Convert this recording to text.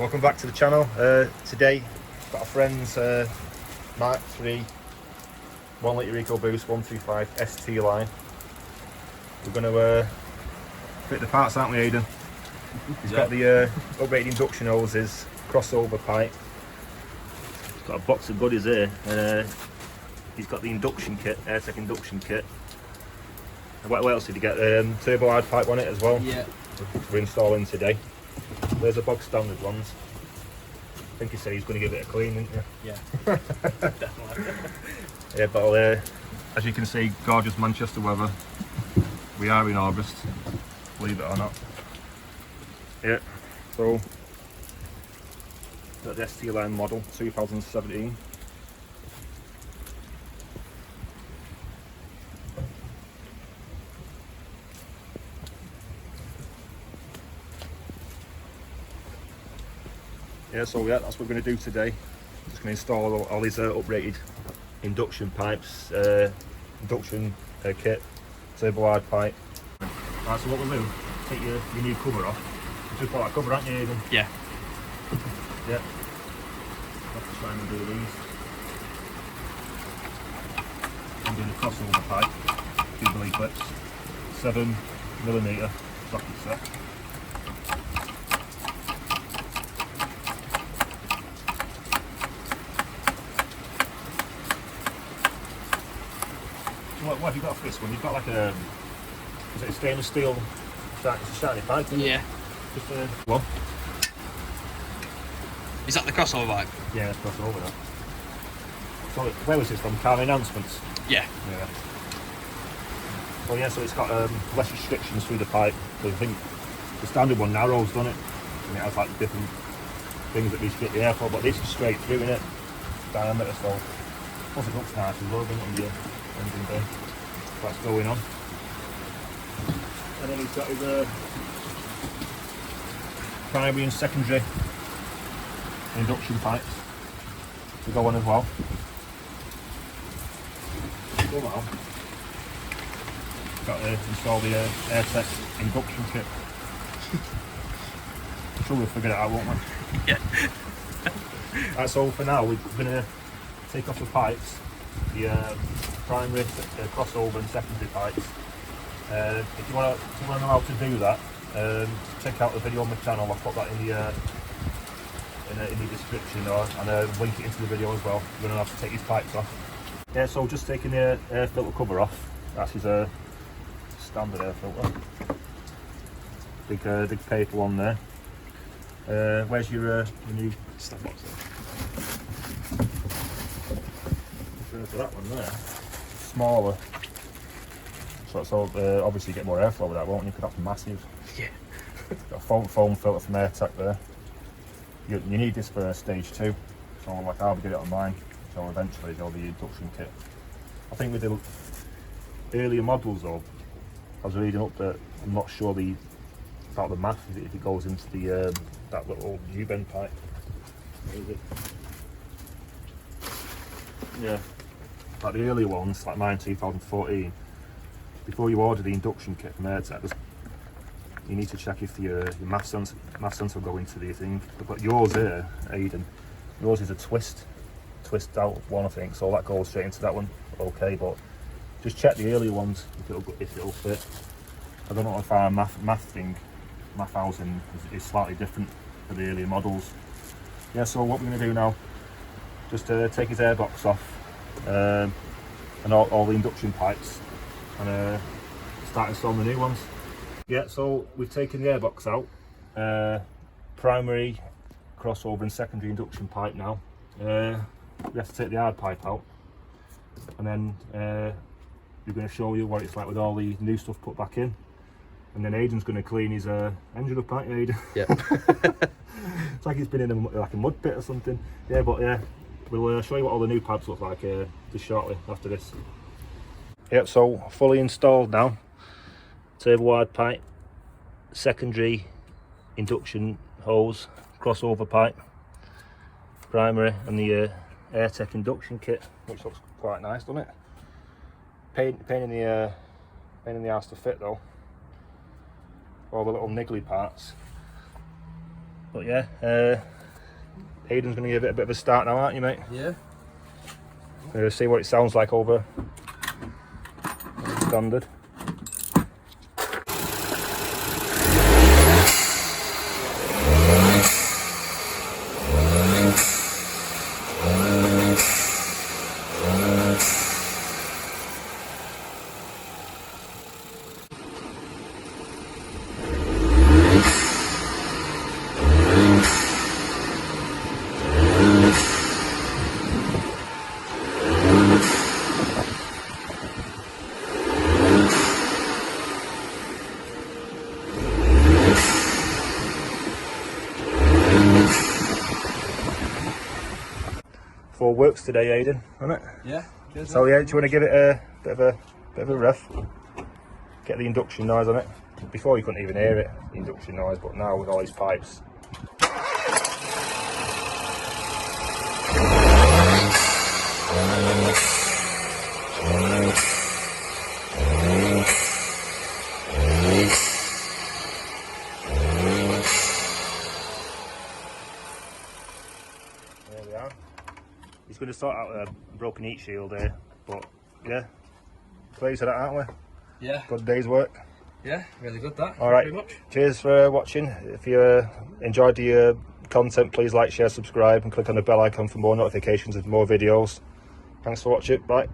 Welcome back to the channel. Today got a friend's Mark 3 1 litre EcoBoost 1.5 ST line. We're going to fit the parts, aren't we, Aidan? He's got the uprated induction hoses, crossover pipe. He's got a box of goodies here. He's got the induction kit, Airtec induction kit. And what else did he get? Turbo hard pipe on it as well. Yeah. We're installing today. There's the bog standard ones. I think he said he's going to give it a clean, didn't you? Yeah. Definitely. Yeah, but as you can see, gorgeous Manchester weather. We are in August, believe it or not. Yeah, so got the ST Line model 2017. Yeah, so yeah, that's what we're going to do today. Just going to install all these uprated induction pipes, induction kit, turbo hard pipe. Right, so what we'll do, take your new cover off. You just bought that cover, haven't you, Aidan? Yeah. Yeah. Have to try and do these. I'm doing a crossover pipe, Jubilee clips, 7mm socket set. What have you got for this one? You've got like a, is it a stainless steel, it's a shiny pipe, isn't it? Yeah. Just well. Is that the crossover pipe? Yeah, it's crossover that. So where was this from? Car Enhancements? Yeah. Yeah. Well yeah, so it's got less restrictions through the pipe. So I think the standard one narrows, doesn't it? And it has like different things that restrict the airflow, but this is straight through, innit? Diameter, so plus it looks nice as well, doesn't it, on the engine bay. That's going on. And then he's got his primary and secondary induction pipes to go on as well. Go on. Got to install the Airtec induction kit. I'm sure we'll figure it out, won't we? Yeah. Right, so for now we're going to take off the pipes, the primary, crossover and secondary pipes. If you want to know how to do that, check out the video on my channel. I'll put that in the description, and link it into the video as well. You're going to have to take these pipes off. Yeah, so just taking the air filter cover off. That's his standard air filter. Big paper one there. Where's your new Stop box there. for that one there? Smaller. So obviously you get more airflow with that, won't you? Because that's massive. Yeah. Got a foam filter from Airtec there. You need this for stage 2. So like I'll get it on mine. So eventually go the induction kit. I think with the earlier models though, I was reading up that I'm not sure about the math if it goes into the that little U-bend pipe. What is it? Yeah. Like the earlier ones, like mine 2014. Before you order the induction kit from Airtec, you need to check if your math sensor will go into the thing. But yours here, Aidan, yours is a twist out one, I think, so that goes straight into that one. Okay, but just check the earlier ones if it'll fit. I don't know if our math housing is slightly different for the earlier models. Yeah, so what we're going to do now, just take his airbox off and all the induction pipes, and start installing the new ones. Yeah, so we've taken the airbox out, primary, crossover and secondary induction pipe now. We have to take the hard pipe out, and then we're going to show you what it's like with all the new stuff put back in, and then Aidan's going to clean his engine up, aren't you, Aidan? Yeah. It's like it's been in like a mud pit or something. Yeah, but yeah, we'll show you what all the new pipes look like just shortly after this. Yep, so fully installed now. Turbo wide pipe, secondary induction hose, crossover pipe, primary, and the Airtec induction kit, which looks quite nice, doesn't it? Pain in the arse to fit though. All the little niggly parts. But yeah, Aiden's going to give it a bit of a start now, aren't you, mate? Yeah. See what it sounds like over standard. Four works today, Aiden, isn't it? Yeah. Cheers, So mate. yeah, do you want to give it a bit of a rev? Get the induction noise on it. Before you couldn't even hear it, the induction noise, but now with all these pipes. There we are. He's going to sort out a broken heat shield here, but yeah, pleased with that, aren't we? Yeah. Good day's work. Yeah. Really good that. All right. Thank you very much. Cheers for watching. If you enjoyed the content, please like, share, subscribe, and click on the bell icon for more notifications of more videos. Thanks for watching. Bye.